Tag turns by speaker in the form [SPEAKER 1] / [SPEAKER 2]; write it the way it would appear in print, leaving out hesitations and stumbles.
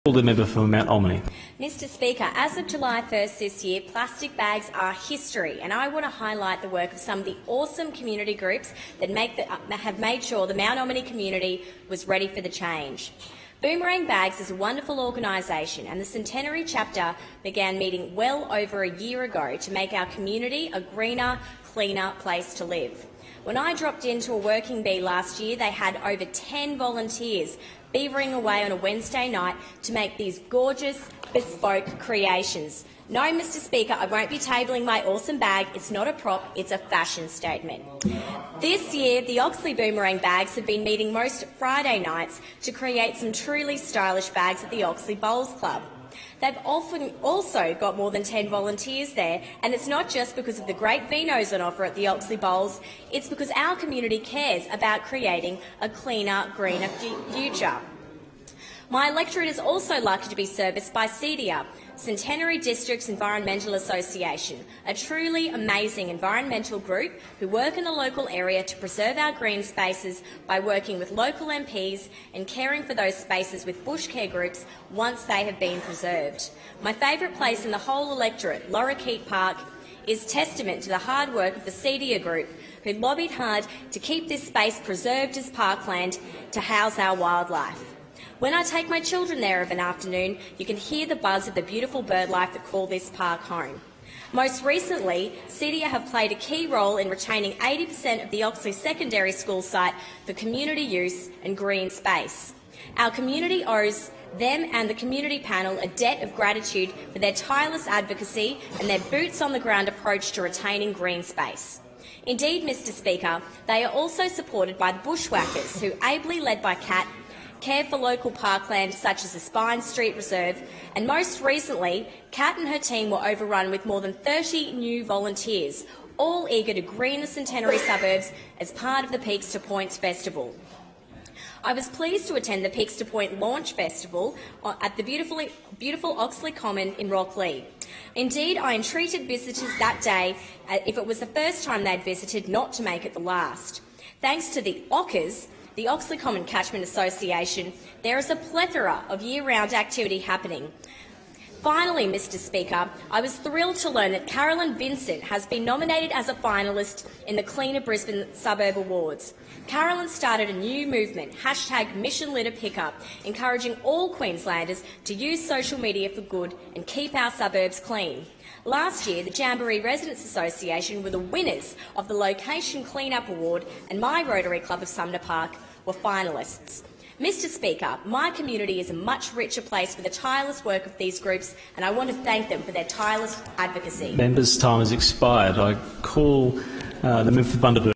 [SPEAKER 1] The member for Mount Ommaney.
[SPEAKER 2] Mr Speaker, as of July 1st this year, plastic bags are history, and I want to highlight the work of some of the awesome community groups that have made sure the Mount Ommaney community was ready for the change. Boomerang Bags is a wonderful organisation, and the Centenary chapter began meeting well over a year ago to make our community a greener, cleaner place to live. When I dropped into a working bee last year, they had over 10 volunteers beavering away on a Wednesday night to make these gorgeous, bespoke creations. No, Mr Speaker, I won't be tabling my awesome bag. It's not a prop, it's a fashion statement. This year, the Oxley Boomerang bags have been meeting most Friday nights to create some truly stylish bags at the Oxley Bowls Club. They've often also got more than 10 volunteers there, and it's not just because of the great vinos on offer at the Oxley Bowls, it's because our community cares about creating a cleaner, greener future. My electorate is also lucky to be serviced by CDEA, Centenary Districts Environmental Association, a truly amazing environmental group who work in the local area to preserve our green spaces by working with local MPs and caring for those spaces with bush care groups once they have been preserved. My favourite place in the whole electorate, Lorikeet Park, is testament to the hard work of the CDEA group, who lobbied hard to keep this space preserved as parkland to house our wildlife. When I take my children there of an afternoon, you can hear the buzz of the beautiful birdlife that call this park home. Most recently, CDEA have played a key role in retaining 80% of the Oxley Secondary School site for community use and green space. Our community owes them and the community panel a debt of gratitude for their tireless advocacy and their boots-on-the-ground approach to retaining green space. Indeed, Mr Speaker, they are also supported by the bushwhackers who, ably led by Cat, care for local parkland such as the Spine Street Reserve, and most recently, Kat and her team were overrun with more than 30 new volunteers, all eager to green the Centenary suburbs as part of the Peaks to Points Festival. I was pleased to attend the Peaks to Point launch festival at the beautiful Oxley Common in Rocklea. Indeed, I entreated visitors that day, if it was the first time they'd visited, not to make it the last. Thanks to the Ockers, the Oxley Common Catchment Association, there is a plethora of year-round activity happening. Finally, Mr Speaker, I was thrilled to learn that Carolyn Vincent has been nominated as a finalist in the Cleaner Brisbane Suburb Awards. Carolyn started a new movement, #MissionLitterPickup, encouraging all Queenslanders to use social media for good and keep our suburbs clean. Last year, the Jamboree Residents Association were the winners of the Location Cleanup Award, and my Rotary Club of Sumner Park were finalists. Mr Speaker, my community is a much richer place for the tireless work of these groups, and I want to thank them for their tireless advocacy.
[SPEAKER 1] Members' time has expired. I call the member for Bundaberg.